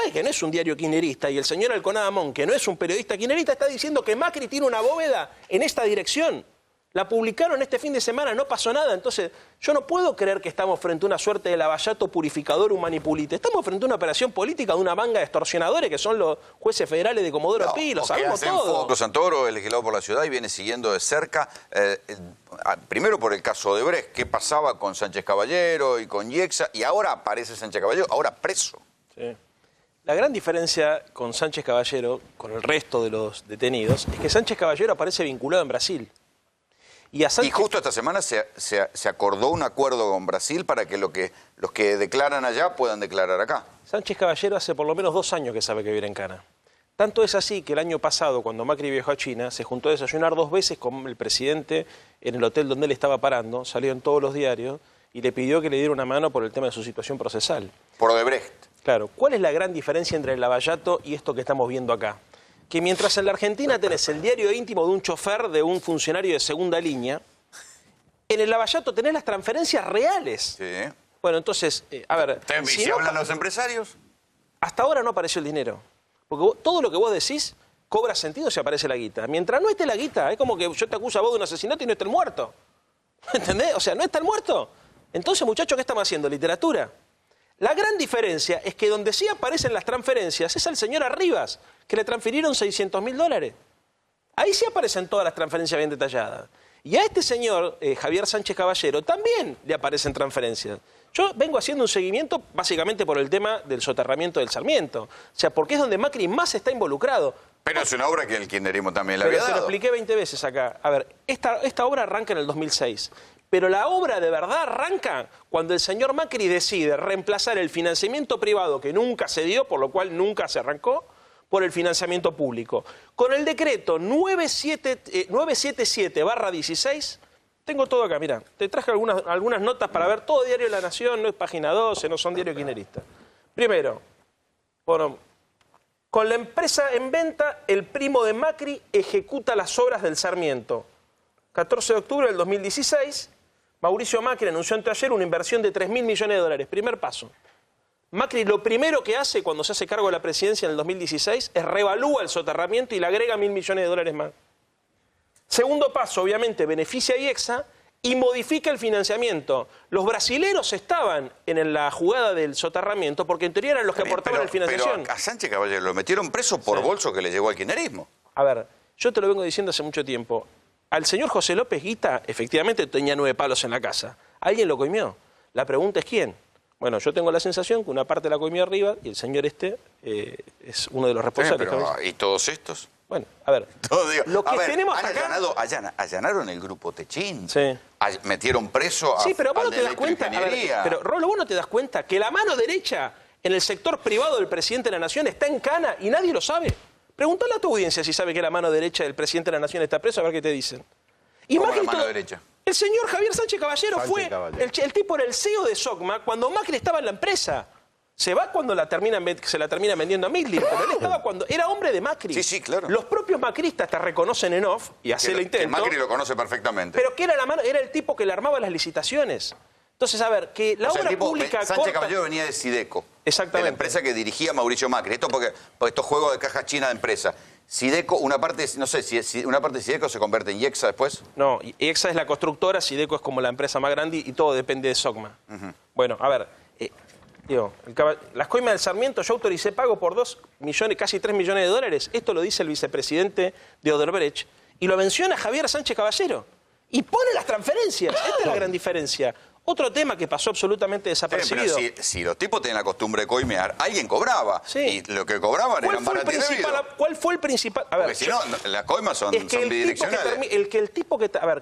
Infobae, que no es un diario kirchnerista, y el señor Alconada Amón, que no es un periodista kirchnerista, está diciendo que Macri tiene una bóveda en esta dirección. La publicaron este fin de semana, no pasó nada. Entonces, yo no puedo creer que estamos frente a una suerte de lavallato purificador humanipulite. Estamos frente a una operación política de una manga de extorsionadores que son los jueces federales de Comodoro Pi, lo sabemos todo. Santoro es legislador por la ciudad y viene siguiendo de cerca, primero por el caso de Brecht, qué pasaba con Sánchez Caballero y con Iexá, y ahora aparece Sánchez Caballero, ahora preso. Sí. La gran diferencia con Sánchez Caballero, con el resto de los detenidos, es que Sánchez Caballero aparece vinculado en Brasil. Y justo esta semana se acordó un acuerdo con Brasil para que los que declaran allá puedan declarar acá. Sánchez Caballero hace por lo menos 2 años que sabe que vive en Cana. Tanto es así que el año pasado, cuando Macri viajó a China, se juntó a desayunar 2 veces con el presidente en el hotel donde él estaba parando, salió en todos los diarios y le pidió que le diera una mano por el tema de su situación procesal. Por Odebrecht. Claro. ¿Cuál es la gran diferencia entre el lavallato y esto que estamos viendo acá? Que mientras en la Argentina tenés el diario íntimo de un chofer, de un funcionario de segunda línea, en el lavallato tenés las transferencias reales. Sí. Bueno, entonces, a ver... ¿Si hablan los empresarios? Hasta ahora no apareció el dinero. Porque todo lo que vos decís cobra sentido si aparece la guita. Mientras no esté la guita, es como que yo te acuso a vos de un asesinato y no esté el muerto. ¿Entendés? O sea, no está el muerto. Entonces, muchachos, ¿qué estamos haciendo? Literatura. La gran diferencia es que donde sí aparecen las transferencias es al señor Arribas, que le transfirieron $600.000. Ahí sí aparecen todas las transferencias bien detalladas. Y a este señor, Javier Sánchez Caballero, también le aparecen transferencias. Yo vengo haciendo un seguimiento básicamente por el tema del soterramiento del Sarmiento. O sea, porque es donde Macri más está involucrado. Pero es una obra que el kirchnerismo también le había dado. Te lo expliqué 20 veces acá. A ver, esta obra arranca en el 2006. Pero la obra de verdad arranca cuando el señor Macri decide reemplazar el financiamiento privado que nunca se dio, por lo cual nunca se arrancó, por el financiamiento público. Con el decreto 977/16, tengo todo acá, mirá, te traje algunas notas para ver, todo Diario de la Nación, no es página 12, no son diario kirchnerista. Primero, bueno, con la empresa en venta, el primo de Macri ejecuta las obras del Sarmiento. 14 de octubre del 2016, Mauricio Macri anunció anteayer una inversión de $3.000 millones. Primer paso. Macri lo primero que hace cuando se hace cargo de la presidencia en el 2016 es revalúa el soterramiento y le agrega $1.000 millones más. Segundo paso, obviamente, beneficia a Iexá y modifica el financiamiento. Los brasileros estaban en la jugada del soterramiento porque en teoría eran los que aportaban la financiación. Pero a Sánchez Caballero lo metieron preso por bolso que le llegó al kirchnerismo. A ver, yo te lo vengo diciendo hace mucho tiempo. Al señor José López Guita, efectivamente, tenía 9 palos en la casa. ¿Alguien lo coimió? La pregunta es ¿quién? Bueno, yo tengo la sensación que una parte la coimió arriba y el señor es uno de los responsables. ¿Y todos estos? Bueno, a ver, lo que tenemos acá... Allanaron el grupo Techín. Sí. Metieron preso a... Sí, pero vos no te das cuenta... Pero, Rolo, vos no te das cuenta que la mano derecha en el sector privado del presidente de la Nación está en cana y nadie lo sabe. Pregúntale a tu audiencia si sabe que la mano derecha del presidente de la Nación está preso, a ver qué te dicen. Y ¿cómo la mano derecha? El señor Javier Sánchez Caballero el tipo era el CEO de SOCMA cuando Macri estaba en la empresa. Se va cuando se la termina vendiendo a Midler, pero él estaba cuando era hombre de Macri. Sí, sí, claro. Los propios macristas te reconocen en off y hacen el intento. Que Macri lo conoce perfectamente. Pero que era el tipo que le armaba las licitaciones. Entonces, a ver, que la obra pública Sánchez Caballero venía de Sideco. Exactamente. De la empresa que dirigía Mauricio Macri. Esto porque estos juegos de caja china de empresa. Sideco, una parte, no sé, si una parte de Sideco se convierte en Iexá después. No, Iexá es la constructora, Sideco es como la empresa más grande y todo depende de SOCMA. Bueno, a ver, las coimas del Sarmiento, yo autoricé pago por 2 millones, casi $3 millones. Esto lo dice el vicepresidente de Odebrecht y lo menciona Javier Sánchez Caballero. Y pone las transferencias. Esta es la gran diferencia. Otro tema que pasó absolutamente desapercibido. Pero si los tipos tienen la costumbre de coimear, alguien cobraba. Sí. Y lo que cobraban eran baratos y debidos. ¿Cuál fue el principal? A ver, porque si no, las coimas son bidireccionales.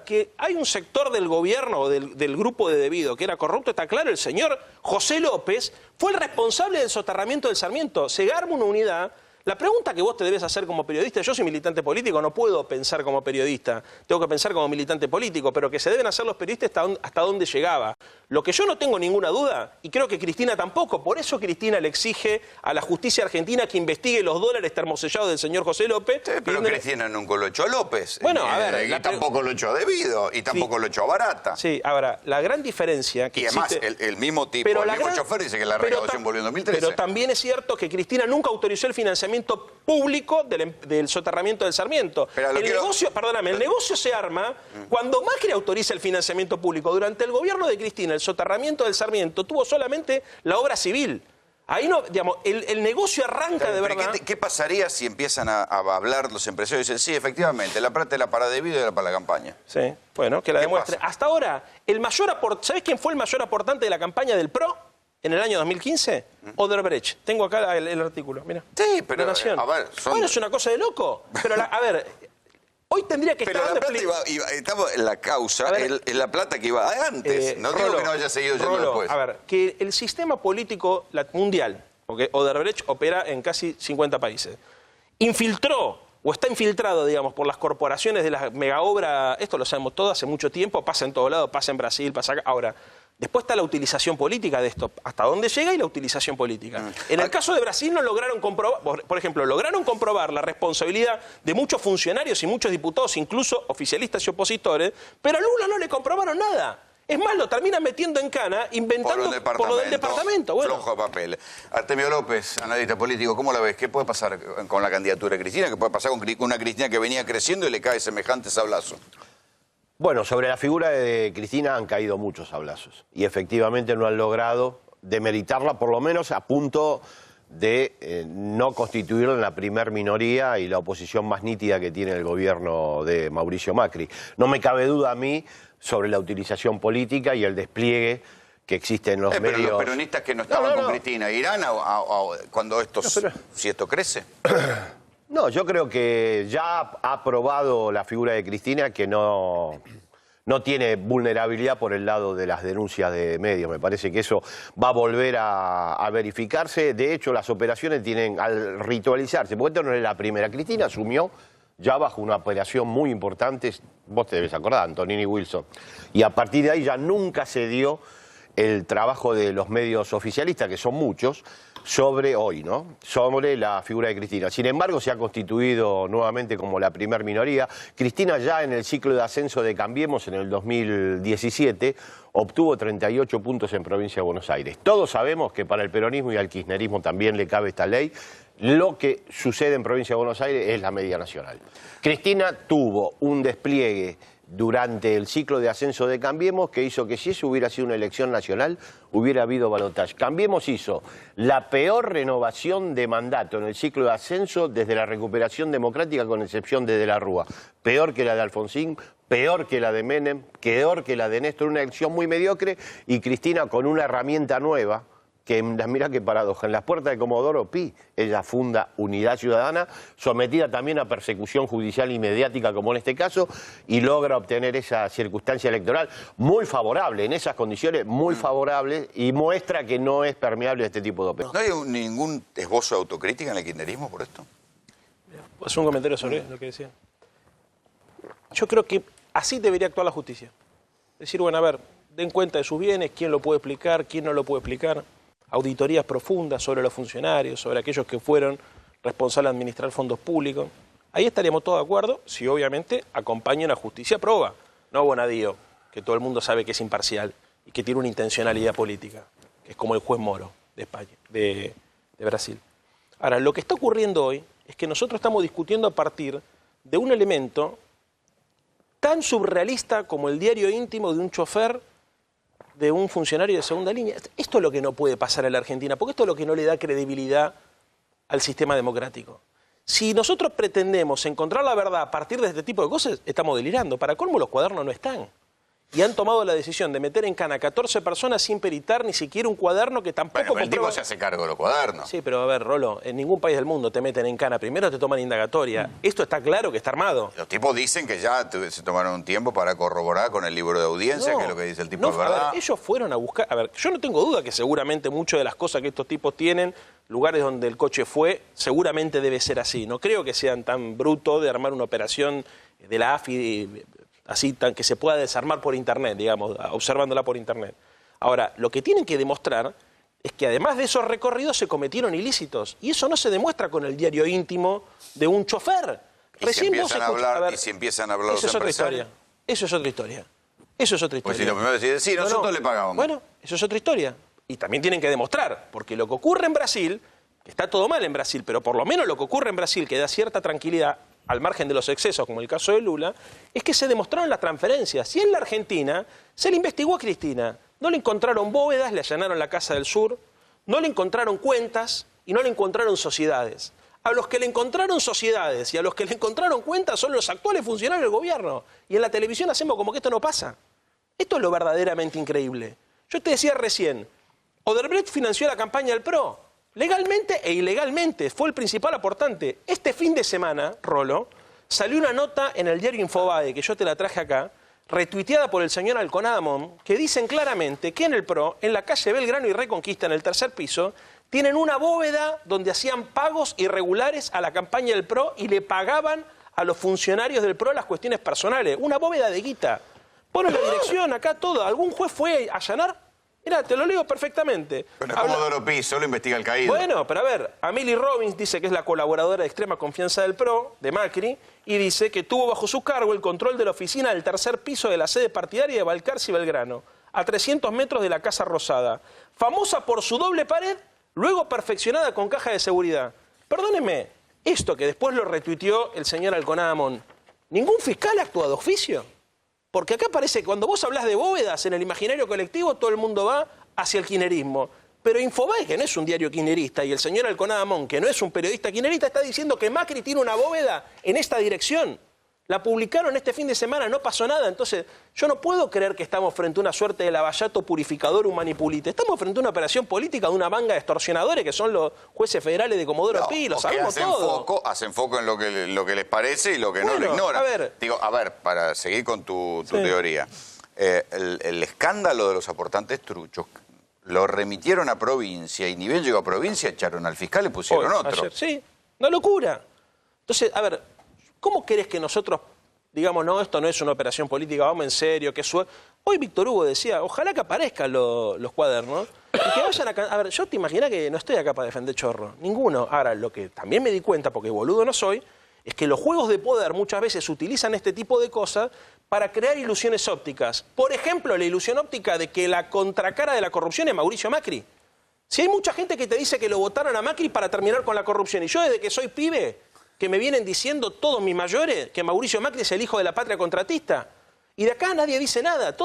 Que hay un sector del gobierno o del grupo de debido que era corrupto, está claro. El señor José López fue el responsable del soterramiento del Sarmiento. Se arma una unidad. La pregunta que vos te debes hacer como periodista, yo soy militante político, no puedo pensar como periodista, tengo que pensar como militante político, pero que se deben hacer los periodistas hasta dónde llegaba. Lo que yo no tengo ninguna duda, y creo que Cristina tampoco, por eso Cristina le exige a la justicia argentina que investigue los dólares termosellados del señor José López. Sí, pero Cristina nunca lo echó a López. Bueno, a ver... Y tampoco lo echó a Debido, y tampoco lo echó a Barata. Sí, ahora, la gran diferencia que y además, existe... el mismo tipo, el mismo chofer dice que la recaudación volvió en 2013. Pero también es cierto que Cristina nunca autorizó el financiamiento público del soterramiento del Sarmiento. El negocio se arma cuando Macri autoriza el financiamiento público. Durante el gobierno de Cristina, el soterramiento del Sarmiento tuvo solamente la obra civil. Ahí no, digamos, el negocio arranca de verdad. ¿Qué pasaría si empiezan a hablar los empresarios y dicen, sí, efectivamente, la plata era para Debido y era para la campaña? Sí, bueno, que la demuestre. Pasa? Hasta ahora, ¿sabés quién fue el mayor aportante de la campaña del PRO en el año 2015? Odebrecht. Tengo acá el artículo, mira. Sí, pero, La Nación. a ver, Bueno, es una cosa de loco. Pero, a ver, hoy tendría que pero estar... la plata estamos en la causa, es la plata que iba antes. No digo que no haya seguido yendo después. A ver, que el sistema político mundial, porque Odebrecht opera en casi 50 países, infiltró o está infiltrado, digamos, por las corporaciones de las megaobras, esto lo sabemos todos hace mucho tiempo, pasa en todos lados, pasa en Brasil, pasa acá. Ahora, después está la utilización política de esto, hasta dónde llega y la utilización política. En el caso de Brasil no lograron comprobar, por ejemplo, lograron comprobar la responsabilidad de muchos funcionarios y muchos diputados, incluso oficialistas y opositores, pero a Lula no le comprobaron nada. Es más, lo terminan metiendo en cana, inventando por lo del departamento. Bueno. Flojo papel. Artemio López, analista político, ¿cómo la ves? ¿Qué puede pasar con la candidatura de Cristina? ¿Qué puede pasar con una Cristina que venía creciendo y le cae semejante sablazo? Bueno, sobre la figura de Cristina han caído muchos sablazos y efectivamente no han logrado demeritarla, por lo menos a punto de no constituirla en la primer minoría y la oposición más nítida que tiene el gobierno de Mauricio Macri. No me cabe duda a mí sobre la utilización política y el despliegue que existe en los medios. Pero los peronistas que no estaban con Cristina, ¿irán cuando si esto crece? No, yo creo que ya ha probado la figura de Cristina que no tiene vulnerabilidad por el lado de las denuncias de medios. Me parece que eso va a volver a verificarse. De hecho, las operaciones tienen, al ritualizarse, porque esto no es la primera. Cristina asumió ya bajo una operación muy importante, vos te debes acordar, Antonini Wilson. Y a partir de ahí ya nunca se dio el trabajo de los medios oficialistas, que son muchos, sobre la figura de Cristina. Sin embargo, se ha constituido nuevamente como la primer minoría. Cristina ya en el ciclo de ascenso de Cambiemos en el 2017 obtuvo 38 puntos en Provincia de Buenos Aires. Todos sabemos que para el peronismo y al kirchnerismo también le cabe esta ley. Lo que sucede en Provincia de Buenos Aires es la media nacional. Cristina tuvo un despliegue durante el ciclo de ascenso de Cambiemos que hizo que si eso hubiera sido una elección nacional hubiera habido balotaje. Cambiemos hizo la peor renovación de mandato en el ciclo de ascenso desde la recuperación democrática con excepción de la Rúa. Peor que la de Alfonsín, peor que la de Menem, peor que la de Néstor, una elección muy mediocre y Cristina con una herramienta nueva que mirá qué paradoja, en las puertas de Comodoro Pi, ella funda Unidad Ciudadana, sometida también a persecución judicial y mediática como en este caso, y logra obtener esa circunstancia electoral muy favorable, en esas condiciones muy favorables, y muestra que no es permeable a este tipo de operaciones. ¿No hay ningún esbozo de autocrítica en el kirchnerismo por esto? ¿Puedo hacer un comentario sobre lo que decía? Yo creo que así debería actuar la justicia. Decir, bueno, a ver, den cuenta de sus bienes, quién lo puede explicar, quién no lo puede explicar. Auditorías profundas sobre los funcionarios, sobre aquellos que fueron responsables de administrar fondos públicos. Ahí estaríamos todos de acuerdo si obviamente acompaña una justicia proba, no Bonadío, que todo el mundo sabe que es imparcial y que tiene una intencionalidad política, que es como el juez Moro de España, de Brasil. Ahora, lo que está ocurriendo hoy es que nosotros estamos discutiendo a partir de un elemento tan surrealista como el diario íntimo de un chofer de un funcionario de segunda línea. Esto es lo que no puede pasar en la Argentina, porque esto es lo que no le da credibilidad al sistema democrático. Si nosotros pretendemos encontrar la verdad a partir de este tipo de cosas, estamos delirando. Para colmo, los cuadernos no están. y han tomado la decisión de meter en cana a 14 personas sin peritar ni siquiera un cuaderno que tampoco... Bueno, pero el tipo se hace cargo de los cuadernos. Sí, pero a ver, Rolo, en ningún país del mundo te meten en cana. Primero te toman indagatoria. Esto está claro que está armado. Los tipos dicen que ya se tomaron un tiempo para corroborar con el libro de audiencia, que es lo que dice el tipo, es verdad. A ver, ellos fueron a buscar... A ver, yo no tengo duda que seguramente muchas de las cosas que estos tipos tienen, lugares donde el coche fue, seguramente debe ser así. No creo que sean tan brutos de armar una operación de la AFI... así que se pueda desarmar por internet, digamos, observándola por internet. Ahora, lo que tienen que demostrar es que además de esos recorridos se cometieron ilícitos. Y eso no se demuestra con el diario íntimo de un chofer. Y si empiezan a hablar eso es otra historia. Eso es otra historia. Eso es otra historia. Pues si lo primero es decir, sí, nosotros le pagamos. Bueno, eso es otra historia. Y también tienen que demostrar, porque lo que ocurre en Brasil, que está todo mal en Brasil, pero por lo menos lo que ocurre en Brasil, que da cierta tranquilidad, al margen de los excesos, como el caso de Lula, es que se demostraron las transferencias. Y en la Argentina se le investigó a Cristina. No le encontraron bóvedas, le allanaron la Casa del Sur, no le encontraron cuentas y no le encontraron sociedades. A los que le encontraron sociedades y a los que le encontraron cuentas son los actuales funcionarios del gobierno. Y en la televisión hacemos como que esto no pasa. Esto es lo verdaderamente increíble. Yo te decía recién, Odebrecht financió la campaña del PRO. Legalmente e ilegalmente, fue el principal aportante. Este fin de semana, Rolo, salió una nota en el diario Infobae, que yo te la traje acá, retuiteada por el señor Alconadamón, que dicen claramente que en el PRO, en la calle Belgrano y Reconquista, en el tercer piso, tienen una bóveda donde hacían pagos irregulares a la campaña del PRO y le pagaban a los funcionarios del PRO las cuestiones personales. Una bóveda de guita. Ponen la dirección acá, todo. ¿Algún juez fue a allanar? Mira, te lo leo perfectamente. Pero Comodoro Pi, solo investiga el caído. Bueno, pero a ver, Amelie Robbins dice que es la colaboradora de extrema confianza del PRO, de Macri, y dice que tuvo bajo su cargo el control de la oficina del tercer piso de la sede partidaria de Balcarce y Belgrano, a 300 metros de la Casa Rosada, famosa por su doble pared, luego perfeccionada con caja de seguridad. Perdóneme, esto que después lo retuiteó el señor Alconadamón, ¿ningún fiscal ha actuado de oficio? Porque acá parece que cuando vos hablas de bóvedas en el imaginario colectivo, todo el mundo va hacia el kirchnerismo. Pero Infobae, que no es un diario kirchnerista, y el señor Alconadamón, que no es un periodista kirchnerista, está diciendo que Macri tiene una bóveda en esta dirección. La publicaron este fin de semana, no pasó nada. Entonces, yo no puedo creer que estamos frente a una suerte de lavallato purificador humanipulite. Estamos frente a una operación política de una manga de extorsionadores que son los jueces federales de Comodoro Pi, lo sabemos todo. Hacen foco en lo que les parece y lo que no lo ignoran. A ver, para seguir con tu teoría, el escándalo de los aportantes truchos lo remitieron a provincia y ni bien llegó a provincia, echaron al fiscal y pusieron otro. Ayer, sí, una locura. Entonces, a ver, ¿cómo querés que nosotros digamos, no, esto no es una operación política, vamos en serio, que Hoy Víctor Hugo decía, ojalá que aparezcan los cuadernos y que vayan a... A ver, yo te imaginas que no estoy acá para defender chorro, ninguno. Ahora, lo que también me di cuenta, porque boludo no soy, es que los juegos de poder muchas veces utilizan este tipo de cosas para crear ilusiones ópticas. Por ejemplo, la ilusión óptica de que la contracara de la corrupción es Mauricio Macri. Si hay mucha gente que te dice que lo votaron a Macri para terminar con la corrupción, y yo desde que soy pibe, que me vienen diciendo todos mis mayores que Mauricio Macri es el hijo de la patria contratista, y de acá nadie dice nada.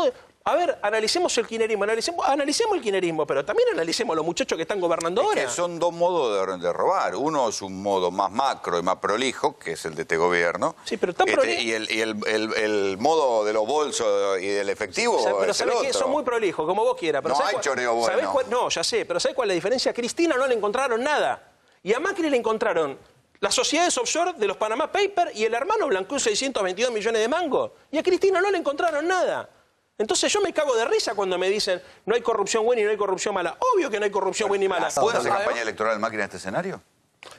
A ver, analicemos el kirchnerismo, analicemos el kirchnerismo, pero también analicemos los muchachos que están gobernando ahora. Que son dos modos de robar. Uno es un modo más macro y más prolijo, que es el de este gobierno. Sí, pero tan prolijo. Y el modo de los bolsos y del efectivo. O sea, pero es el sabés que otro. son muy prolijos, como vos quieras. Pero no hay choreo bueno. No, ya sé, pero ¿sabés cuál es la diferencia? A Cristina no le encontraron nada. Y a Macri le encontraron las sociedades offshore de los Panama Papers y el hermano blanqueó 622 millones de mangos. Y a Cristina no le encontraron nada. Entonces yo me cago de risa cuando me dicen no hay corrupción buena y no hay corrupción mala. Obvio que no hay corrupción buena y mala. ¿Puede hacer campaña electoral Macri en este escenario?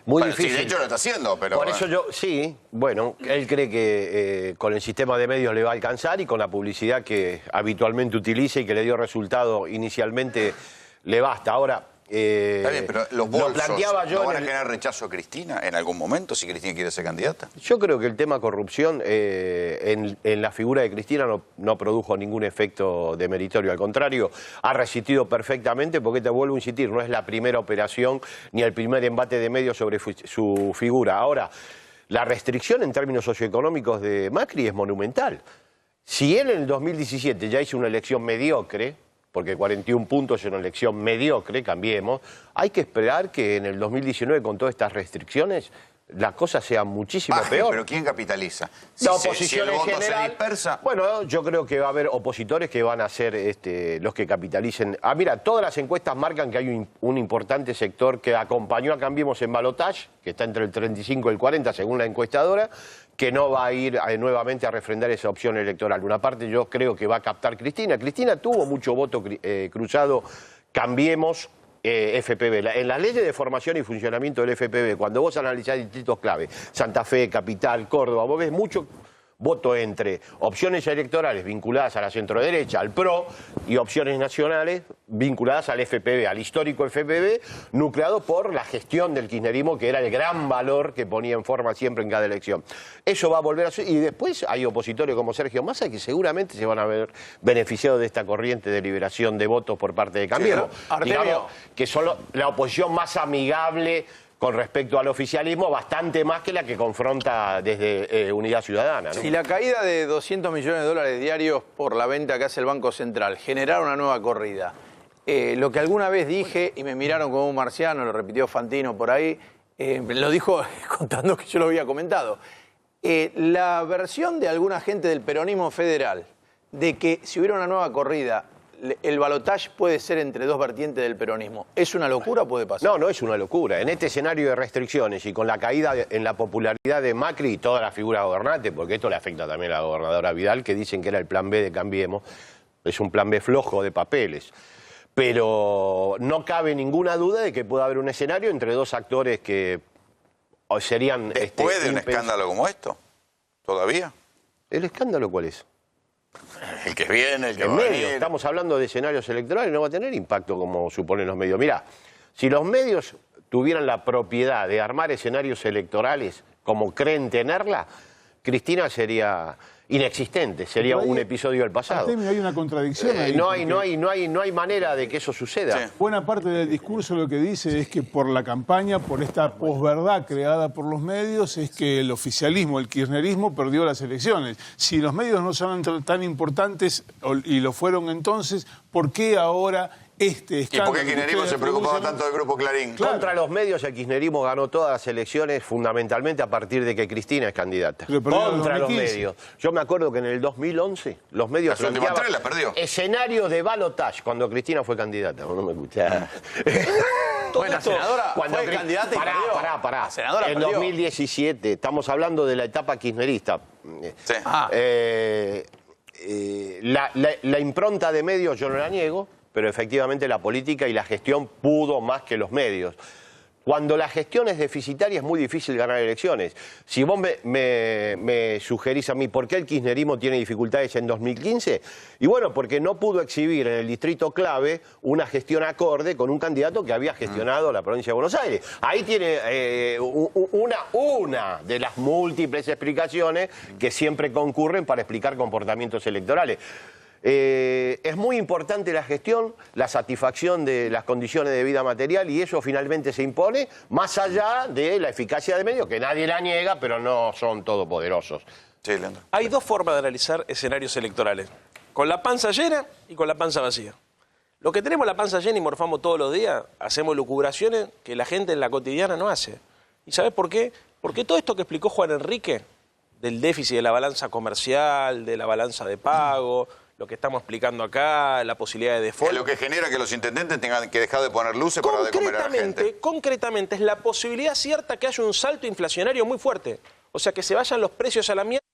Muy bueno, difícil. Sí, de hecho lo está haciendo, pero... Por eso sí, bueno, él cree que con el sistema de medios le va a alcanzar y con la publicidad que habitualmente utiliza y que le dio resultado inicialmente le basta. Ahora... Está bien, pero los bolsos planteaba yo ¿no van a generar rechazo a Cristina en algún momento si Cristina quiere ser candidata? Yo creo que el tema corrupción en la figura de Cristina no produjo ningún efecto demeritorio. Al contrario, ha resistido perfectamente porque, te vuelvo a insistir, no es la primera operación ni el primer embate de medios sobre su figura. Ahora, la restricción en términos socioeconómicos de Macri es monumental. Si él en el 2017 ya hizo una elección mediocre, porque 41 puntos es una elección mediocre, cambiemos, hay que esperar que en el 2019, con todas estas restricciones, las cosas sean muchísimo peor. Pero ¿quién capitaliza? La oposición si el voto en general, se dispersa. Bueno, yo creo que va a haber opositores que van a ser los que capitalicen. Mira, todas las encuestas marcan que hay un importante sector que acompañó a Cambiemos en balotaje, que está entre el 35 y el 40 según la encuestadora, que no va a ir nuevamente a refrendar esa opción electoral. Una parte yo creo que va a captar Cristina. Cristina tuvo mucho voto cruzado, Cambiemos, FPV. En las leyes de formación y funcionamiento del FPV, cuando vos analizás distritos clave, Santa Fe, Capital, Córdoba, vos ves mucho voto entre opciones electorales vinculadas a la centroderecha, al PRO, y opciones nacionales vinculadas al FPV, al histórico FPV, nucleado por la gestión del kirchnerismo, que era el gran valor que ponía en forma siempre en cada elección. Eso va a volver a ser, y después hay opositores como Sergio Massa que seguramente se van a ver beneficiados de esta corriente de liberación de votos por parte de Cambiemos. Sí, digamos que son la oposición más amigable con respecto al oficialismo, bastante más que la que confronta desde Unidad Ciudadana, ¿no? Si la caída de 200 millones de dólares diarios por la venta que hace el Banco Central generara una nueva corrida, lo que alguna vez dije, y me miraron como un marciano, lo repitió Fantino por ahí, lo dijo contando que yo lo había comentado, la versión de alguna gente del peronismo federal de que si hubiera una nueva corrida el balotaje puede ser entre dos vertientes del peronismo. ¿Es una locura o puede pasar? No, no es una locura. En este escenario de restricciones y con la caída en la popularidad de Macri y toda la figura gobernante, porque esto le afecta también a la gobernadora Vidal, que dicen que era el plan B de Cambiemos, es un plan B flojo de papeles. Pero no cabe ninguna duda de que puede haber un escenario entre dos actores que serían... ¿Después de un escándalo como esto? ¿Todavía? ¿El escándalo cuál es? El que viene, el que va a venir. venir. Estamos hablando de escenarios electorales, no va a tener impacto como suponen los medios. Mirá, si los medios tuvieran la propiedad de armar escenarios electorales como creen tenerla, Cristina sería inexistente, sería un episodio del pasado. Artemio, hay una contradicción ahí. No hay manera de que eso suceda. Sí. Buena parte del discurso lo que dice es que por la campaña, por esta posverdad creada por los medios, es que el oficialismo, el kirchnerismo, perdió las elecciones. Si los medios no son tan importantes, y lo fueron entonces, ¿por qué ahora este escándalo? ¿Y por qué el kirchnerismo se preocupaba tanto del Grupo Clarín? Claro. Contra los medios el kirchnerismo ganó todas las elecciones fundamentalmente a partir de que Cristina es candidata. Contra los medios. Yo me acuerdo que en el 2011 los medios planteaban la perdió. escenario de balotaje cuando Cristina fue candidata. No me escuchás. Bueno, senadora cuando fue candidata y perdió. Pará. Senadora en perdió. 2017, estamos hablando de la etapa kirchnerista. Sí. La impronta de medios yo no la niego, pero efectivamente la política y la gestión pudo más que los medios. Cuando la gestión es deficitaria es muy difícil ganar elecciones. Si vos me sugerís a mí por qué el kirchnerismo tiene dificultades en 2015, y bueno, porque no pudo exhibir en el distrito clave una gestión acorde con un candidato que había gestionado la provincia de Buenos Aires. Ahí tiene una de las múltiples explicaciones que siempre concurren para explicar comportamientos electorales. Es muy importante la gestión, la satisfacción de las condiciones de vida material, y eso finalmente se impone más allá de la eficacia de medios, que nadie la niega, pero no son todopoderosos. Sí, Leandro. Hay dos formas de analizar escenarios electorales, con la panza llena y con la panza vacía. Los que tenemos la panza llena y morfamos todos los días, hacemos lucubraciones que la gente en la cotidiana no hace. ¿Y sabes por qué? Porque todo esto que explicó Juan Enrique, del déficit de la balanza comercial, de la balanza de pago, lo que estamos explicando acá, la posibilidad de default. Es lo que genera que los intendentes tengan que dejar de poner luces para de comer a la gente. Concretamente, es la posibilidad cierta que haya un salto inflacionario muy fuerte. O sea, que se vayan los precios a la mierda.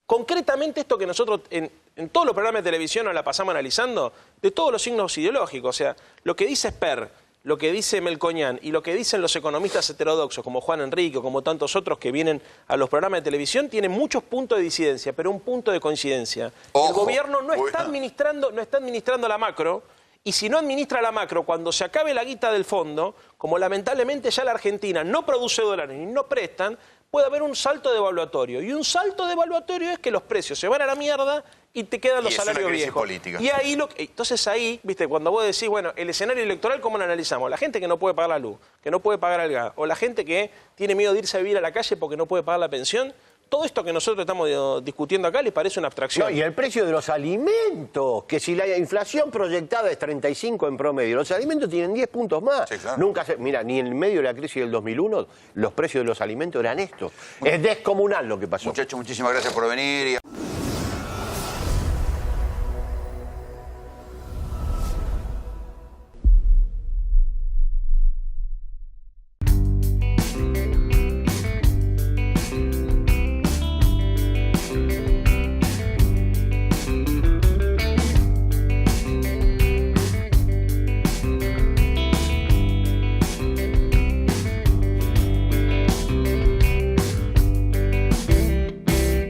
Concretamente, esto que nosotros en todos los programas de televisión nos la pasamos analizando, de todos los signos ideológicos. O sea, lo que dice Sper, lo que dice Melconian y lo que dicen los economistas heterodoxos como Juan Enrique o como tantos otros que vienen a los programas de televisión tienen muchos puntos de disidencia, pero un punto de coincidencia. Ojo. El gobierno no está administrando la macro, y si no administra la macro, cuando se acabe la guita del fondo, como lamentablemente ya la Argentina no produce dólares ni no prestan, puede haber un salto devaluatorio. Y un salto devaluatorio es que los precios se van a la mierda y te quedan los salarios viejos. Política. Y ahí entonces ahí, viste, cuando vos decís, bueno, el escenario electoral, ¿cómo lo analizamos? La gente que no puede pagar la luz, que no puede pagar el gas, o la gente que tiene miedo de irse a vivir a la calle porque no puede pagar la pensión, todo esto que nosotros estamos discutiendo acá les parece una abstracción. No, y el precio de los alimentos, que si la inflación proyectada es 35 en promedio, los alimentos tienen 10 puntos más. Sí, claro. Nunca mira, ni en medio de la crisis del 2001 los precios de los alimentos eran estos. Es descomunal lo que pasó. Muchachos, muchísimas gracias por venir.